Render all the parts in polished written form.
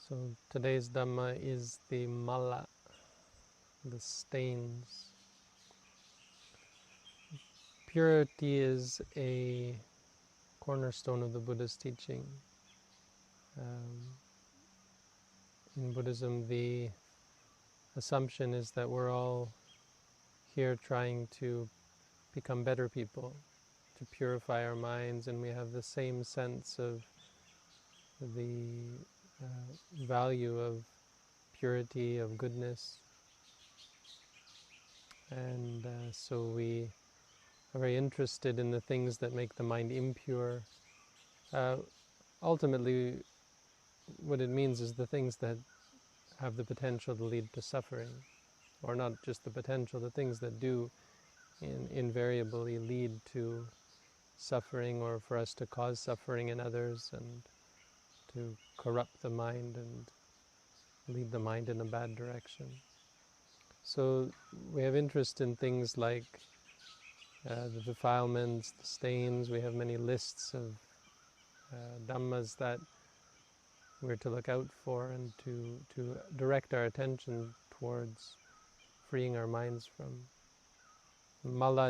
So today's Dhamma is the mala, the stains. Purity is a cornerstone of the Buddha's teaching. Um, in Buddhism, the assumption is that we're all here trying to become better people, to purify our minds, and we have the same sense of the value of purity, of goodness, and so we are very interested in the things that make the mind impure. Uh, Ultimately, what it means is the things that have the potential to lead to suffering, or not just the potential, the things that do invariably lead to suffering, or for us to cause suffering in others and to corrupt the mind and lead the mind in a bad direction. So we have interest in things like the defilements, the stains. We have many lists of dhammas that we're to look out for and to direct our attention towards freeing our minds from. Mala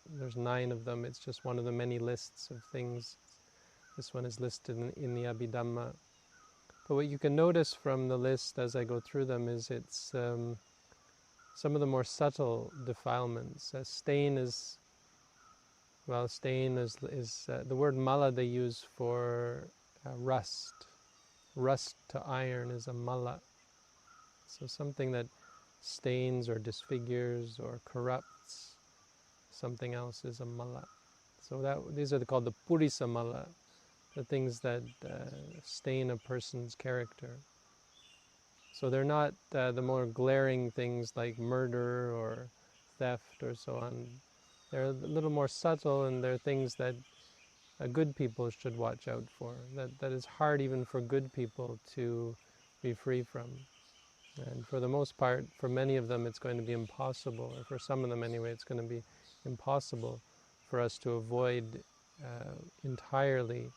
there's 9 of them. It's just one of the many lists of things. This one is listed in the Abhidhamma. But what you can notice from the list as I go through them is it's some of the more subtle defilements. Stain is the word mala they use for rust. Rust to iron is a mala. So something that stains or disfigures or corrupts something else is a mala. So these are called the Purisamala, the things that stain a person's character. So they're not the more glaring things like murder or theft or so on. They're a little more subtle, and they're things that good people should watch out for. That is hard even for good people to be free from. And for the most part, for many of them, it's going to be impossible, or for some of them anyway, it's going to be impossible for us to avoid entirely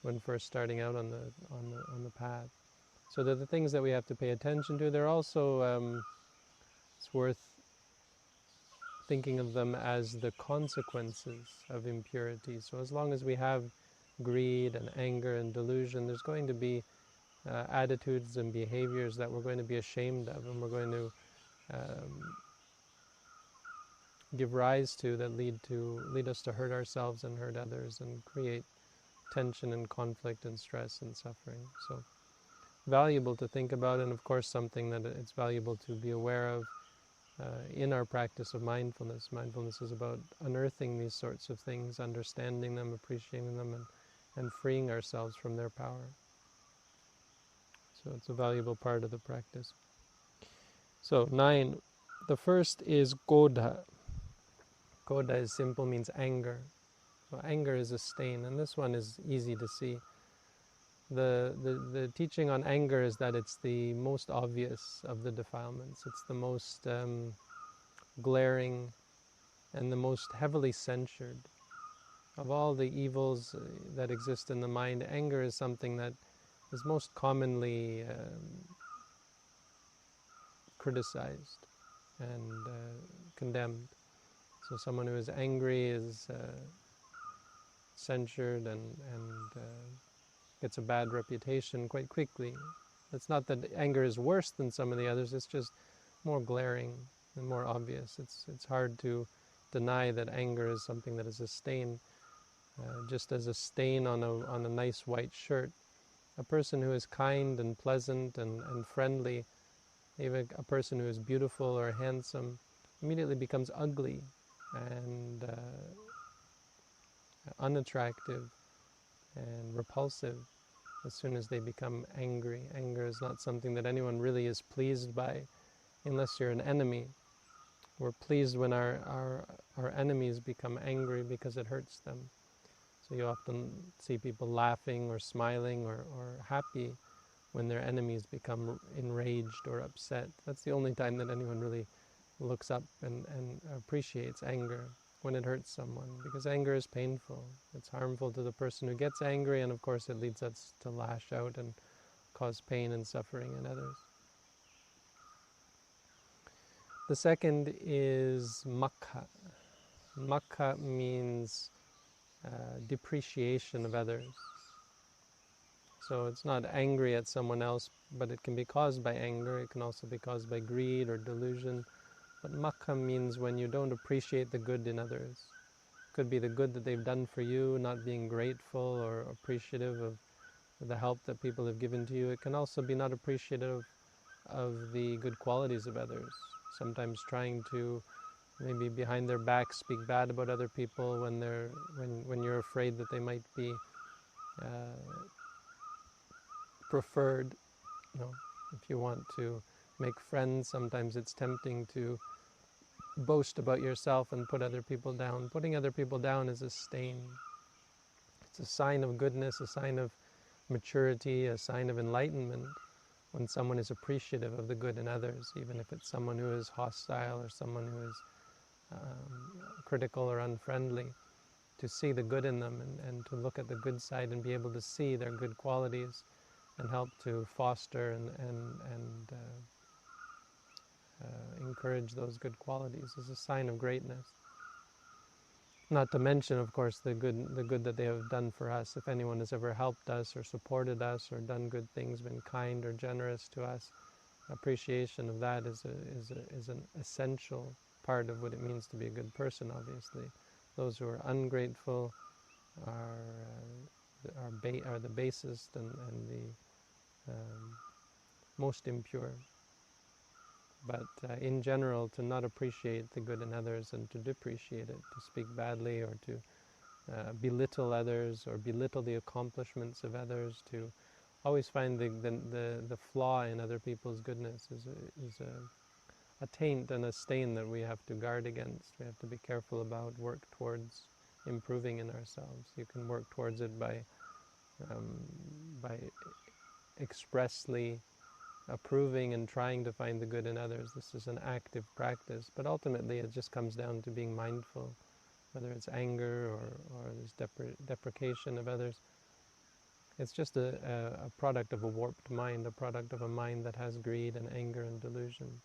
when first starting out on the path. So they're the things that we have to pay attention to. They're also it's worth thinking of them as the consequences of impurity. So as long as we have greed and anger and delusion, there's going to be attitudes and behaviors that we're going to be ashamed of, and we're going to give rise to that lead us to hurt ourselves and hurt others and create tension and conflict and stress and suffering. So valuable to think about, and of course something that it's valuable to be aware of in our practice of mindfulness. Mindfulness is about unearthing these sorts of things, understanding them, appreciating them, and freeing ourselves from their power. So it's a valuable part of the practice. So 9. The first is Godha. Godha is simple, means anger. So anger is a stain, and this one is easy to see. The teaching on anger is that it's the most obvious of the defilements. It's the most glaring and the most heavily censured. Of all the evils that exist in the mind, anger is something that is most commonly criticized and condemned. So someone who is angry is censured and gets a bad reputation quite quickly. It's not that anger is worse than some of the others, it's just more glaring and more obvious. It's hard to deny that anger is something that is a stain. Just as a stain on a nice white shirt, a person who is kind and pleasant and friendly, even a person who is beautiful or handsome, immediately becomes ugly and unattractive and repulsive as soon as they become angry. Anger is not something that anyone really is pleased by unless you're an enemy. We're pleased when our enemies become angry because it hurts them. So you often see people laughing or smiling or happy when their enemies become enraged or upset. That's the only time that anyone really looks up and appreciates anger, when it hurts someone, because anger is painful. It's harmful to the person who gets angry, and of course it leads us to lash out and cause pain and suffering in others. The second is makha. Makha means depreciation of others. So it's not angry at someone else, but it can be caused by anger. It can also be caused by greed or delusion. But makha means when you don't appreciate the good in others. It could be the good that they've done for you, not being grateful or appreciative of the help that people have given to you. It can also be not appreciative of the good qualities of others. Sometimes trying to maybe behind their back speak bad about other people when you're afraid that they might be preferred. You know, if you want to make friends, sometimes it's tempting to boast about yourself and put other people down. Putting other people down is a stain. It's a sign of goodness, a sign of maturity, a sign of enlightenment when someone is appreciative of the good in others, even if it's someone who is hostile or someone who is critical or unfriendly, to see the good in them and to look at the good side and be able to see their good qualities and help to foster and encourage those good qualities is a sign of greatness. Not to mention, of course, the good that they have done for us. If anyone has ever helped us or supported us or done good things, been kind or generous to us, appreciation of that is an essential part of what it means to be a good person, obviously. Those who are ungrateful are the basest and the most impure. But in general, to not appreciate the good in others and to depreciate it, to speak badly or to belittle others or belittle the accomplishments of others, to always find the flaw in other people's goodness is a taint and a stain that we have to guard against. We have to be careful about, work towards improving in ourselves. You can work towards it by expressly approving and trying to find the good in others. This is an active practice, but ultimately it just comes down to being mindful, whether it's anger or this deprecation of others. It's just a product of a warped mind, a product of a mind that has greed and anger and delusion.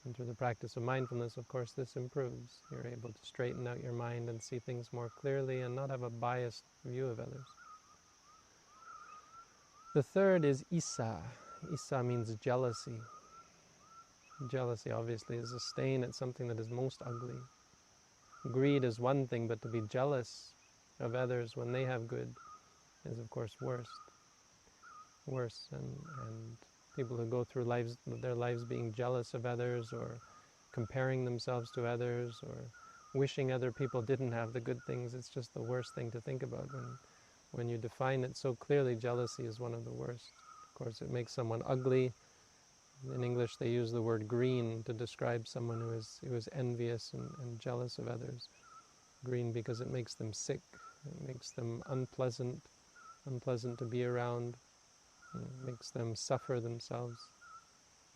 And through the practice of mindfulness, of course, this improves. You're able to straighten out your mind and see things more clearly and not have a biased view of others. The third is isa. Isa means jealousy. Jealousy, obviously, is a stain at something that is most ugly. Greed is one thing, but to be jealous of others when they have good is, of course, worse. And people who go through their lives being jealous of others or comparing themselves to others or wishing other people didn't have the good things, it's just the worst thing to think about. When you define it so clearly, jealousy is one of the worst. Of course, it makes someone ugly. In English, they use the word green to describe someone who is envious and jealous of others. Green because it makes them sick, it makes them unpleasant to be around, it makes them suffer themselves.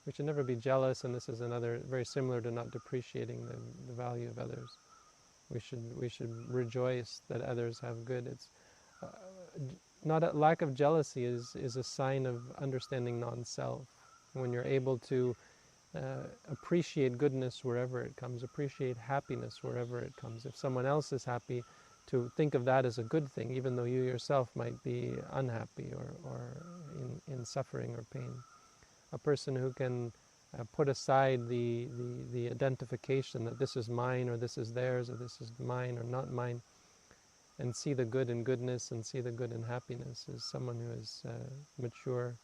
We should never be jealous, and this is another very similar to not depreciating the value of others. We should rejoice that others have good. It's not a lack of jealousy is a sign of understanding non-self. When you're able to appreciate goodness wherever it comes, appreciate happiness wherever it comes. If someone else is happy, to think of that as a good thing, even though you yourself might be unhappy or in suffering or pain. A person who can put aside the identification that this is mine or this is theirs or this is mine or not mine, and see the good in goodness and see the good in happiness is someone who is mature,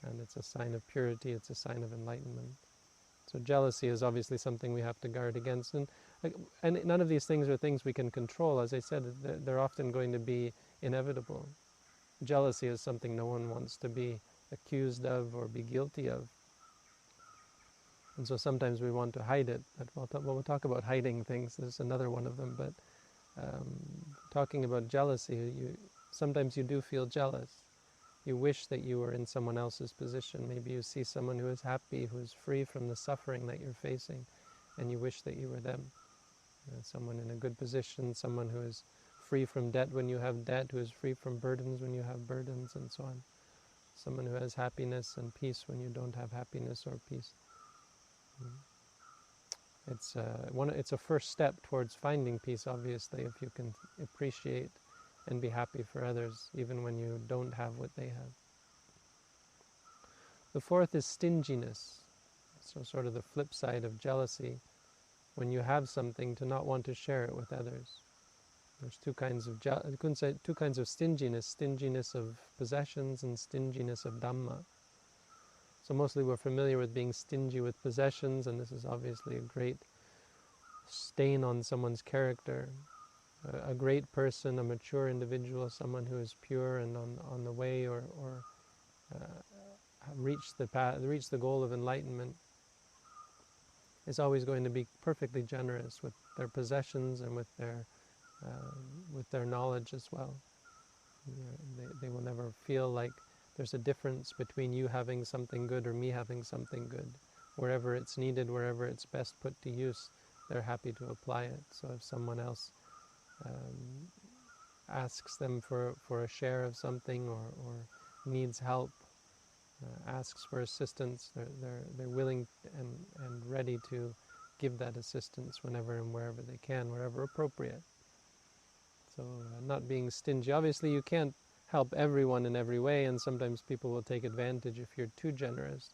and it's a sign of purity, it's a sign of enlightenment. So jealousy is obviously something we have to guard against. And none of these things are things we can control. As I said, they're often going to be inevitable. Jealousy is something no one wants to be accused of or be guilty of. And so sometimes we want to hide it. We'll talk about hiding things. There's another one of them. But talking about jealousy, sometimes you do feel jealous. You wish that you were in someone else's position. Maybe you see someone who is happy, who is free from the suffering that you're facing, and you wish that you were them. Someone in a good position, someone who is free from debt when you have debt, who is free from burdens when you have burdens, and so on. someone who has happiness and peace when you don't have happiness or peace. It's a first step towards finding peace, obviously, if you can appreciate and be happy for others, even when you don't have what they have. The fourth is stinginess, so sort of the flip side of jealousy, when you have something to not want to share it with others. There's two kinds of stinginess of possessions and stinginess of Dhamma. So mostly we're familiar with being stingy with possessions, and this is obviously a great stain on someone's character. A great person, a mature individual, someone who is pure and on the way or reach the goal of enlightenment, is always going to be perfectly generous with their possessions and with their knowledge as well. They will never feel like there's a difference between you having something good or me having something good. Wherever it's needed, wherever it's best put to use, they're happy to apply it. So if someone else asks them for a share of something or needs help, asks for assistance, they're willing and ready to give that assistance whenever and wherever they can, wherever appropriate. So not being stingy. Obviously you can't help everyone in every way, and sometimes people will take advantage if you're too generous.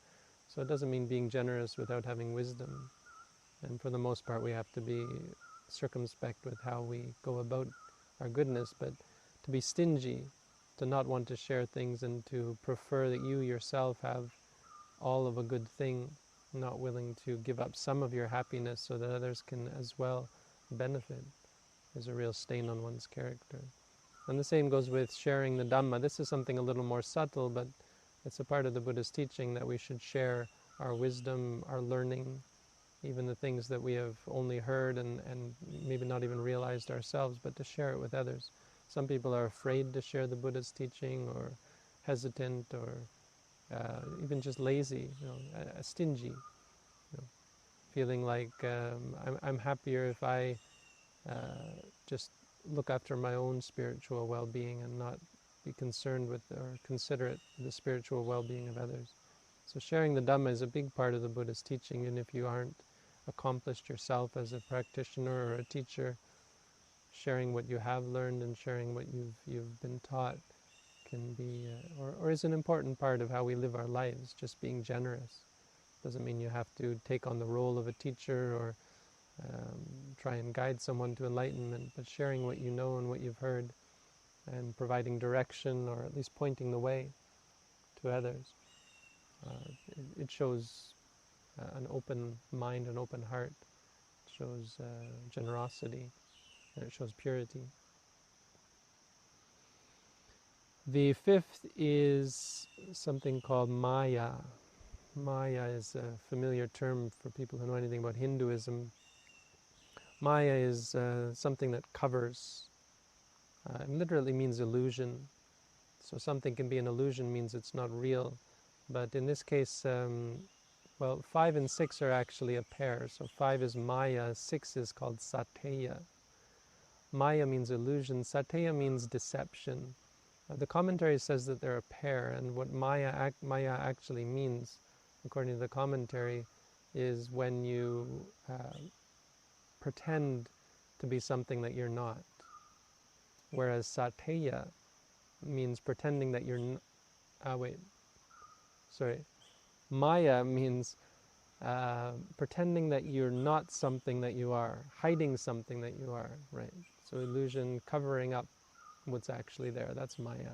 So it doesn't mean being generous without having wisdom. And for the most part we have to be circumspect with how we go about our goodness, but to be stingy, to not want to share things and to prefer that you yourself have all of a good thing, not willing to give up some of your happiness so that others can as well benefit, is a real stain on one's character. And the same goes with sharing the Dhamma. This is something a little more subtle, but it's a part of the Buddha's teaching that we should share our wisdom, our learning, even the things that we have only heard and maybe not even realized ourselves, but to share it with others. Some people are afraid to share the Buddha's teaching, or hesitant, or even just lazy, stingy, feeling like I'm happier if I just look after my own spiritual well-being and not be concerned with or considerate the spiritual well-being of others. So sharing the Dhamma is a big part of the Buddha's teaching, and if you aren't accomplished yourself as a practitioner or a teacher, sharing what you have learned and sharing what you've been taught can be, or is an important part of how we live our lives. Just being generous doesn't mean you have to take on the role of a teacher or try and guide someone to enlightenment, but sharing what you know and what you've heard and providing direction, or at least pointing the way to others. It shows an open mind, an open heart. It shows generosity, and it shows purity. The fifth is something called Maya. Maya is a familiar term for people who know anything about Hinduism. Maya is something that covers. It literally means illusion. So something can be an illusion means it's not real. But in this case, 5 and 6 are actually a pair. So 5 is Maya, 6 is called Sateya. Maya means illusion, Sateya means deception. The commentary says that they're a pair, and what Maya actually means, according to the commentary, is when you pretend to be something that you're not. Whereas Sateya means pretending that you're Maya means pretending that you're not something that you are, hiding something that you are, right? So illusion, covering up what's actually there, that's Maya.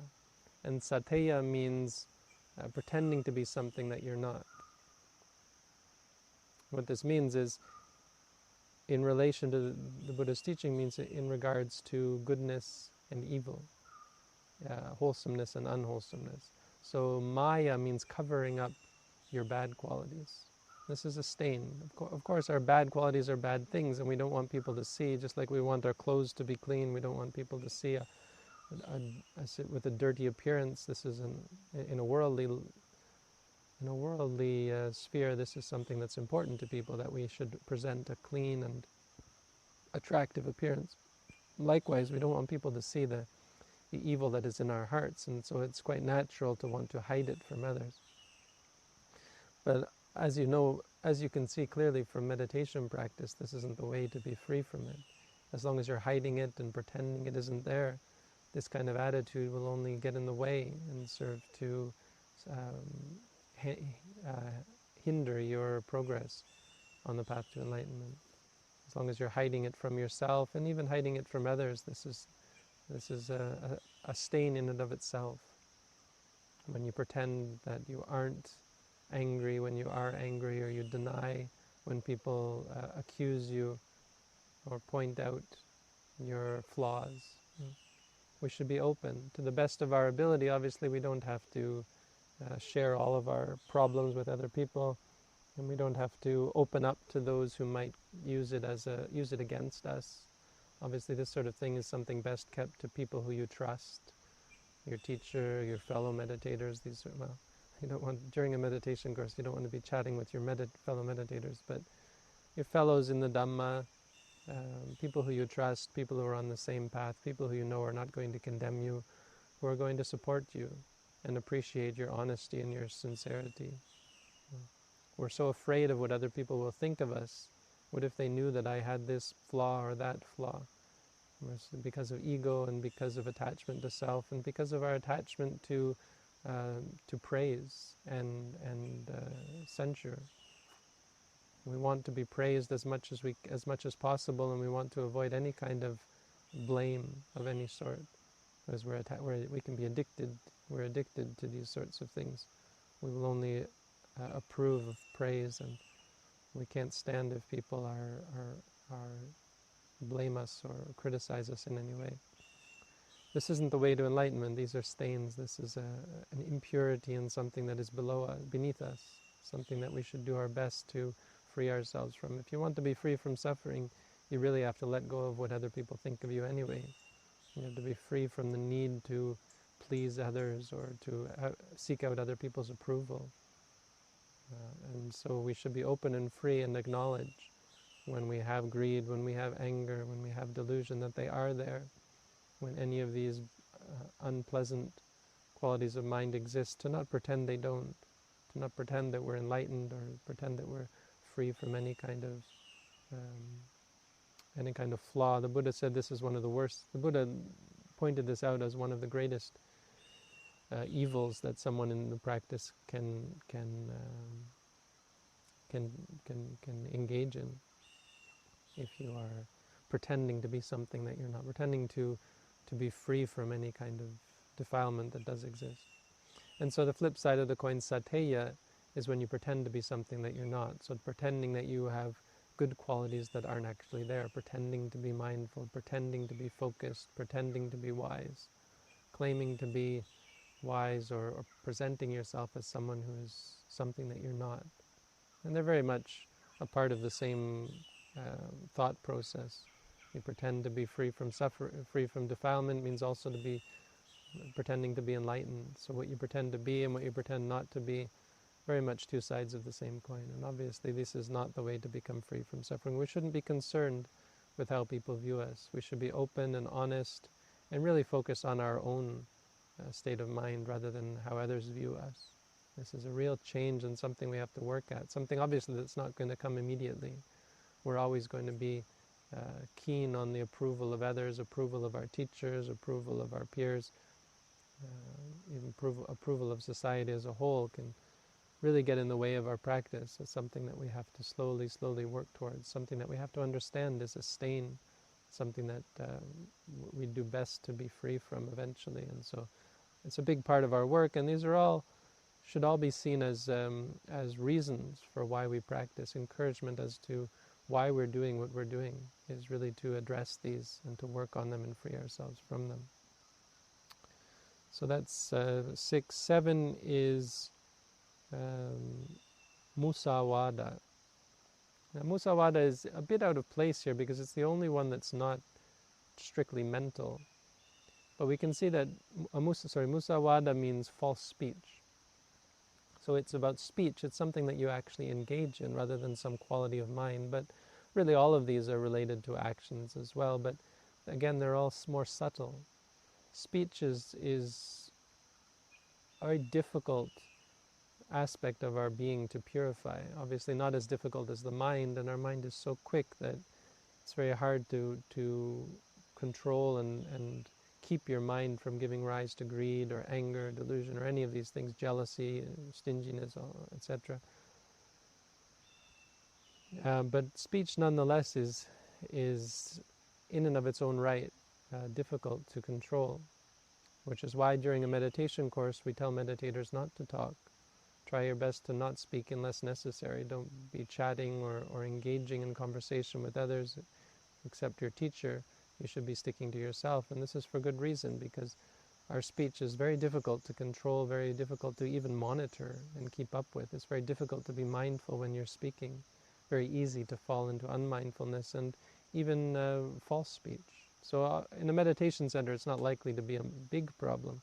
And Sateya means pretending to be something that you're not. What this means is, in relation to the Buddha's teaching, means in regards to goodness and evil, wholesomeness and unwholesomeness. So Maya means covering up your bad qualities. This is a stain. Of course, our bad qualities are bad things, and we don't want people to see, just like we want our clothes to be clean. We don't want people to see with a dirty appearance. This is in a worldly sphere. This is something that's important to people, that we should present a clean and attractive appearance. Likewise, we don't want people to see the the evil that is in our hearts, and so it's quite natural to want to hide it from others. But as you know, as you can see clearly from meditation practice, this isn't the way to be free from it. As long as you're hiding it and pretending it isn't there, this kind of attitude will only get in the way and serve to um, hinder your progress on the path to enlightenment. As long as you're hiding it from yourself and even hiding it from others, this is a stain in and of itself. When you pretend that you aren't angry when you are angry, or you deny when people accuse you or point out your flaws. We should be open to the best of our ability. Obviously, we don't have to share all of our problems with other people, and we don't have to open up to those who might use it against us. Obviously, this sort of thing is something best kept to people who you trust, your teacher, your fellow meditators. You don't want, during a meditation course, you don't want to be chatting with your fellow meditators, but your fellows in the Dhamma, people who you trust, people who are on the same path, people who you know are not going to condemn you, who are going to support you and appreciate your honesty and your sincerity. We're so afraid of what other people will think of us. What if they knew that I had this flaw or that flaw? Because of ego and because of attachment to self and because of our attachment to praise and censure. We want to be praised as much as possible, and we want to avoid any kind of blame of any sort, because we can be addicted. We're addicted to these sorts of things. We will only approve of praise, and we can't stand if people are blame us or criticize us in any way. This isn't the way to enlightenment. These are stains. This is an impurity and something that is beneath us, something that we should do our best to free ourselves from. If you want to be free from suffering, you really have to let go of what other people think of you anyway. You have to be free from the need to please others or to seek out other people's approval. And so we should be open and free and acknowledge when we have greed, when we have anger, when we have delusion, that they are there. When any of these unpleasant qualities of mind exist, to not pretend they don't, to not pretend that we're enlightened or pretend that we're free from any kind of flaw. The Buddha said this is one of the worst. The Buddha pointed this out as one of the greatest evils that someone in the practice can engage in. If you are pretending to be something that you're not, pretending to be free from any kind of defilement that does exist. And so the flip side of the coin, sateya, is when you pretend to be something that you're not. So pretending that you have good qualities that aren't actually there, pretending to be mindful, pretending to be focused, pretending to be wise, claiming to be wise, or presenting yourself as someone who is something that you're not. And they're very much a part of the same thought process. You pretend to be free from free from defilement means also to be pretending to be enlightened. So what you pretend to be and what you pretend not to be, very much two sides of the same coin. And obviously this is not the way to become free from suffering. We shouldn't be concerned with how people view us. We should be open and honest and really focus on our own state of mind rather than how others view us. This is a real change and something we have to work at. Something obviously that's not going to come immediately. We're always going to be keen on the approval of others, approval of our teachers, approval of our peers, even approval of society as a whole can really get in the way of our practice. It's something that we have to slowly work towards, something that we have to understand is a stain, something that we do best to be free from eventually. And so it's a big part of our work, and these should all be seen as reasons for why we practice, encouragement as to why we're doing what we're doing, is really to address these and to work on them and free ourselves from them. So that's 6. 7 is musawada. Now musawada is a bit out of place here because it's the only one that's not strictly mental. But we can see that musawada means false speech. So it's about speech. It's something that you actually engage in rather than some quality of mind. But really all of these are related to actions as well. But again, they're all more subtle. speech is a very difficult aspect of our being to purify. Obviously not as difficult as the mind, and our mind is so quick that it's very hard to control and keep your mind from giving rise to greed or anger, delusion, or any of these things, jealousy, stinginess, etc. But speech nonetheless is in and of its own right difficult to control, which is why during a meditation course we tell meditators not to talk. Try your best to not speak unless necessary. Don't be chatting or engaging in conversation with others except your teacher. You should be sticking to yourself. And this is for good reason, because our speech is very difficult to control, very difficult to even monitor and keep up with. It's very difficult to be mindful when you're speaking. Very easy to fall into unmindfulness and even false speech. So in a meditation center, it's not likely to be a big problem.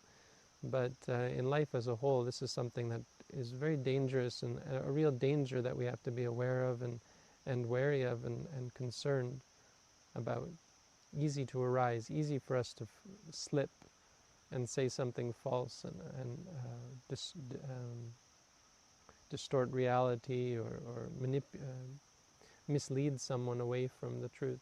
But in life as a whole, this is something that is very dangerous and a real danger that we have to be aware of and wary of and concerned about. Easy to arise, easy for us to slip and say something false and distort reality or mislead someone away from the truth.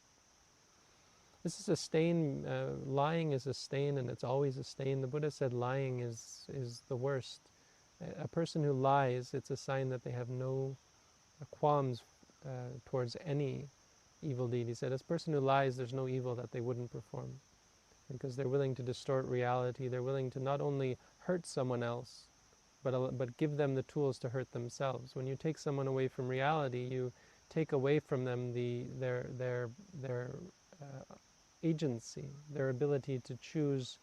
This is a stain. Lying is a stain, and it's always a stain. The Buddha said lying is the worst. A person who lies, it's a sign that they have no qualms towards any evil deed. He said, as a person who lies, there's no evil that they wouldn't perform, because they're willing to distort reality. They're willing to not only hurt someone else, but give them the tools to hurt themselves. When you take someone away from reality, you take away from them their agency, their ability to choose,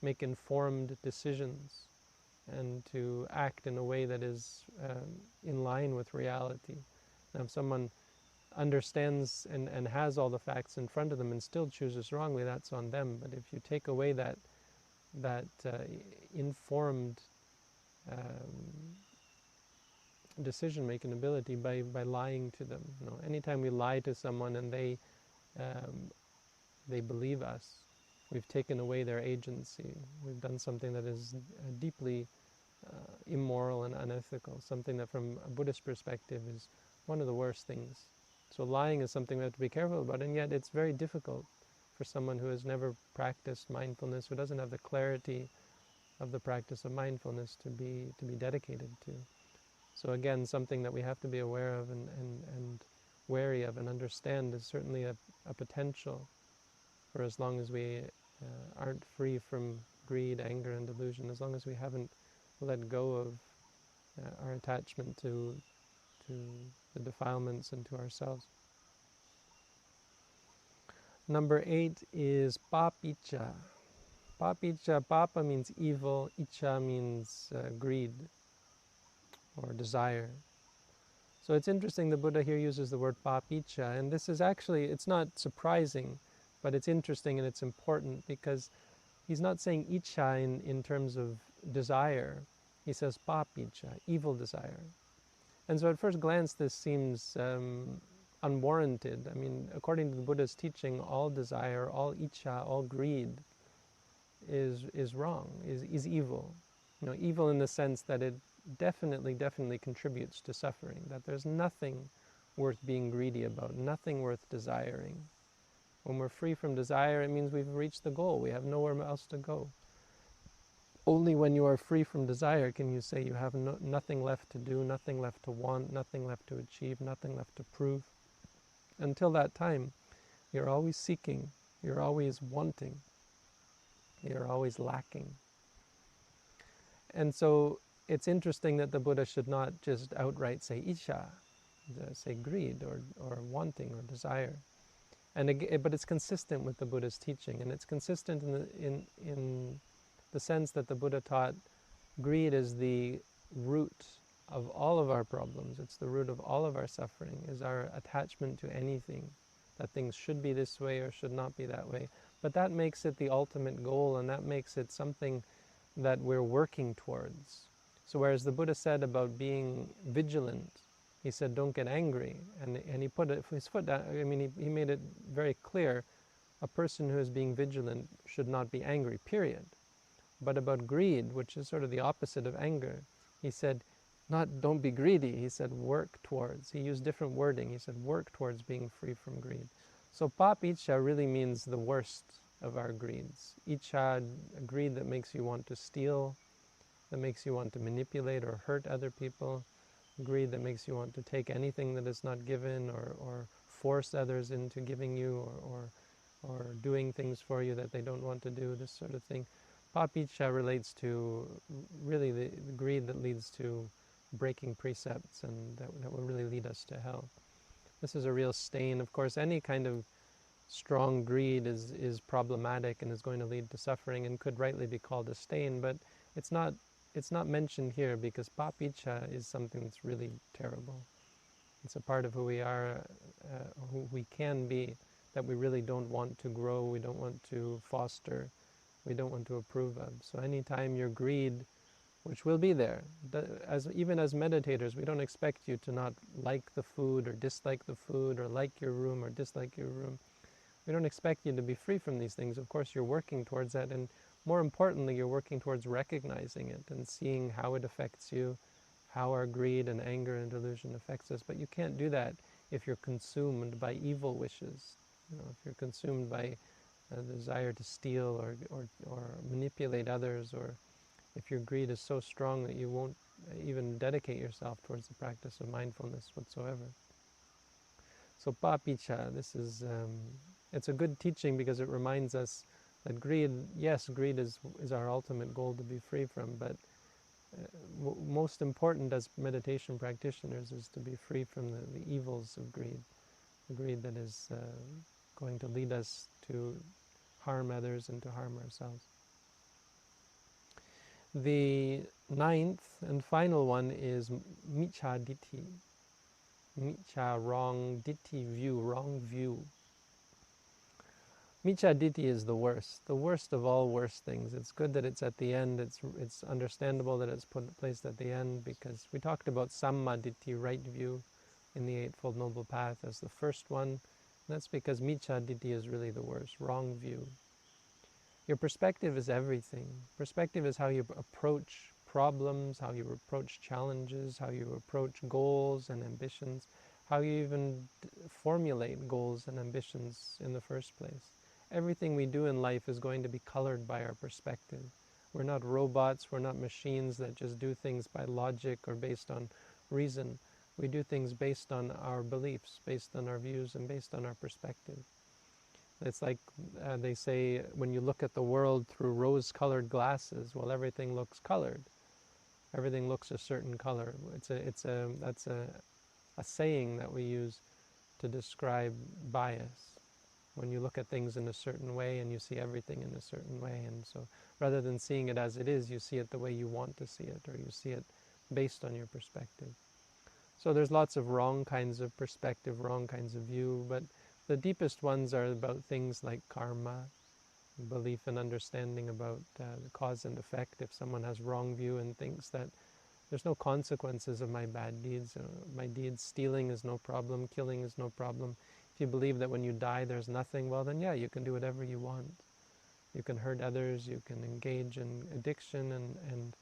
make informed decisions, and to act in a way that is in line with reality. Now, if someone understands and has all the facts in front of them and still chooses wrongly, that's on them. But if you take away that informed decision-making ability by lying to them, anytime we lie to someone and they believe us, we've taken away their agency. We've done something that is deeply immoral and unethical, something that from a Buddhist perspective is one of the worst things. So lying is something we have to be careful about, and yet it's very difficult for someone who has never practiced mindfulness, who doesn't have the clarity of the practice of mindfulness to be dedicated to. So again, something that we have to be aware of and wary of and understand is certainly a potential for as long as we aren't free from greed, anger, and delusion, as long as we haven't let go of our attachment to the defilements and to ourselves. Number 8 is papicha. Papicha, papa means evil, icha means greed or desire. So it's interesting the Buddha here uses the word papicha, and this is actually, it's not surprising, but it's interesting and it's important because he's not saying icha in terms of desire. He says papicha, evil desire. And so at first glance this seems unwarranted. I mean, according to the Buddha's teaching, all desire, all icha, all greed is wrong, is evil. Evil in the sense that it definitely contributes to suffering, that there's nothing worth being greedy about, nothing worth desiring. When we're free from desire, it means we've reached the goal. We have nowhere else to go. Only when you are free from desire can you say you have nothing left to do, nothing left to want, nothing left to achieve, nothing left to prove. Until that time, you're always seeking, you're always wanting, you're always lacking. And so it's interesting that the Buddha should not just outright say isha, say greed or wanting or desire. But it's consistent with the Buddha's teaching, and it's consistent in the sense that the Buddha taught greed is the root of all of our problems. It's the root of all of our suffering, is our attachment to anything, that things should be this way or should not be that way. But that makes it the ultimate goal, and that makes it something that we're working towards. So whereas the Buddha said about being vigilant, he said don't get angry, and he put his foot down. I mean, he made it very clear, a person who is being vigilant should not be angry, period. But about greed, which is sort of the opposite of anger, he said, not don't be greedy, he said work towards. He used different wording. He said work towards being free from greed. So papicha really means the worst of our greeds. Icha, a greed that makes you want to steal, that makes you want to manipulate or hurt other people. Greed that makes you want to take anything that is not given, or force others into giving you, or doing things for you that they don't want to do, this sort of thing. Papicha relates to really the greed that leads to breaking precepts, and that will really lead us to hell. This is a real stain. Of course, any kind of strong greed is problematic and is going to lead to suffering and could rightly be called a stain, but it's not mentioned here because papicha is something that's really terrible. It's a part of who we are, who we can be, that we really don't want to grow, we don't want to foster, we don't want to approve of. So anytime your greed, which will be there, even as meditators, we don't expect you to not like the food or dislike the food, or like your room or dislike your room. We don't expect you to be free from these things. Of course, you're working towards that, and more importantly, you're working towards recognizing it and seeing how it affects you, how our greed and anger and delusion affects us. But you can't do that if you're consumed by evil wishes. If you're consumed by a desire to steal or manipulate others, or if your greed is so strong that you won't even dedicate yourself towards the practice of mindfulness whatsoever. So papicha, this is it's a good teaching because it reminds us that greed, yes, greed is our ultimate goal to be free from, but most important as meditation practitioners is to be free from the evils of greed, the greed that is going to lead us to harm others and to harm ourselves. The ninth and final one is miccha ditthi. Miccha, wrong, ditthi, view, wrong view. Miccha ditthi is the worst of all worst things. It's good that it's at the end. It's understandable that it's placed at the end, because we talked about samma ditthi, right view, in the Eightfold Noble Path as the first one. And that's because miccha ditthi is really the worst, wrong view. Your perspective is everything. Perspective is how you approach problems, how you approach challenges, how you approach goals and ambitions, how you even formulate goals and ambitions in the first place. Everything we do in life is going to be colored by our perspective. We're not robots, we're not machines that just do things by logic or based on reason. We do things based on our beliefs, based on our views, and based on our perspective. It's like they say, when you look at the world through rose-colored glasses, well, everything looks colored. Everything looks a certain color. That's a saying that we use to describe bias. When you look at things in a certain way and you see everything in a certain way, and so rather than seeing it as it is, you see it the way you want to see it, or you see it based on your perspective. So there's lots of wrong kinds of perspective, wrong kinds of view, but the deepest ones are about things like karma, belief and understanding about the cause and effect. If someone has wrong view and thinks that there's no consequences of my bad deeds, my deeds, stealing is no problem, killing is no problem. If you believe that when you die there's nothing, well then yeah, you can do whatever you want. You can hurt others, you can engage in addiction and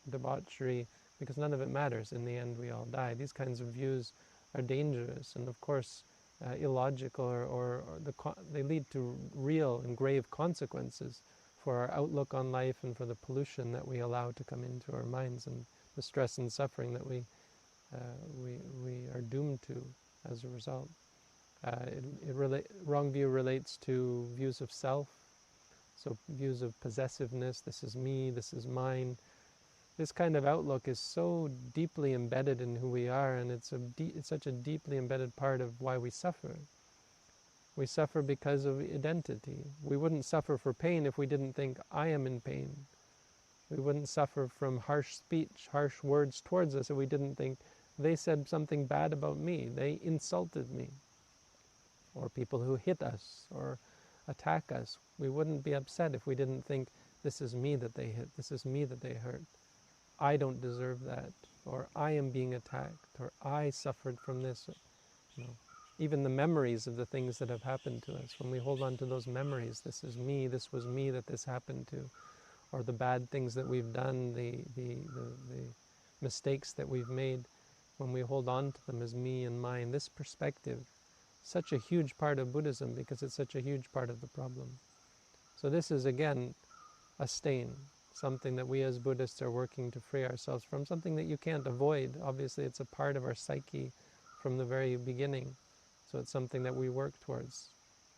debauchery, because none of it matters. In the end we all die. These kinds of views are dangerous and of course illogical, or they lead to real and grave consequences for our outlook on life and for the pollution that we allow to come into our minds, and the stress and suffering that we are doomed to as a result. Wrong view relates to views of self, so views of possessiveness, this is me, this is mine. This kind of outlook is so deeply embedded in who we are, and it's such a deeply embedded part of why we suffer. We suffer because of identity. We wouldn't suffer for pain if we didn't think, I am in pain. We wouldn't suffer from harsh speech, harsh words towards us if we didn't think, they said something bad about me, they insulted me. Or people who hit us or attack us. We wouldn't be upset if we didn't think, this is me that they hit, this is me that they hurt. I don't deserve that, or I am being attacked, or I suffered from this. No. even the memories of the things that have happened to us. When we hold on to those memories, this is me, this was me that this happened to, or the bad things that we've done, the mistakes that we've made, when we hold on to them as me and mine, this perspective, such a huge part of Buddhism because it's such a huge part of the problem. So this is, again, a stain, something that we as Buddhists are working to free ourselves from, something that you can't avoid. Obviously, it's a part of our psyche from the very beginning. So it's something that we work towards.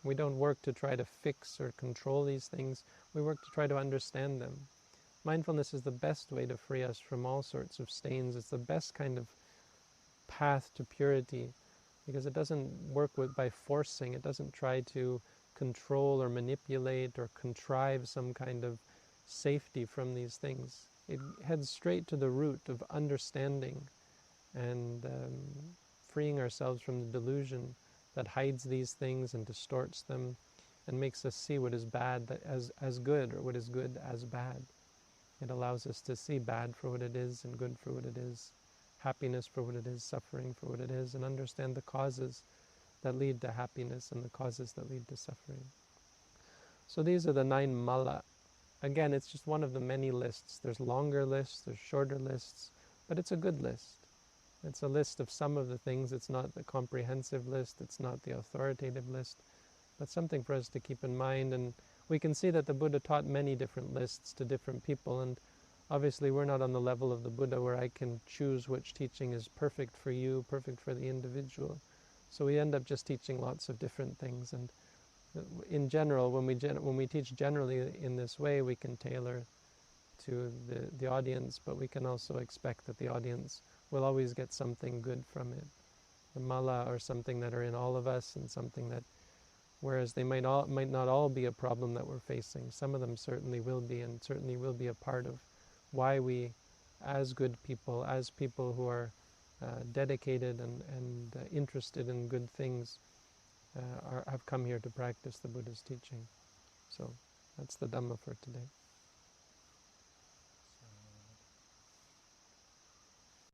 We don't work to try to fix or control these things. We work to try to understand them. Mindfulness is the best way to free us from all sorts of stains. It's the best kind of path to purity because it doesn't work by forcing. It doesn't try to control or manipulate or contrive some kind of safety from these things. It heads straight to the root of understanding and freeing ourselves from the delusion that hides these things and distorts them and makes us see what is bad as good, or what is good as bad. It allows us to see bad for what it is and good for what it is, happiness for what it is, suffering for what it is, and understand the causes that lead to happiness and the causes that lead to suffering. So these are the 9 mala. Again, it's just one of the many lists. There's longer lists, there's shorter lists, but it's a good list. It's a list of some of the things. It's not the comprehensive list, it's not the authoritative list, but something for us to keep in mind. And we can see that the Buddha taught many different lists to different people, and obviously we're not on the level of the Buddha where I can choose which teaching is perfect for you, perfect for the individual. So we end up just teaching lots of different things, and in general, when we teach generally in this way, we can tailor to the audience, but we can also expect that the audience will always get something good from it. The mala are something that are in all of us, and something that, whereas they might not all be a problem that we're facing, some of them certainly will be, and certainly will be a part of why we, as good people, as people who are dedicated and interested in good things, have come here to practice the Buddha's teaching. So that's the Dhamma for today.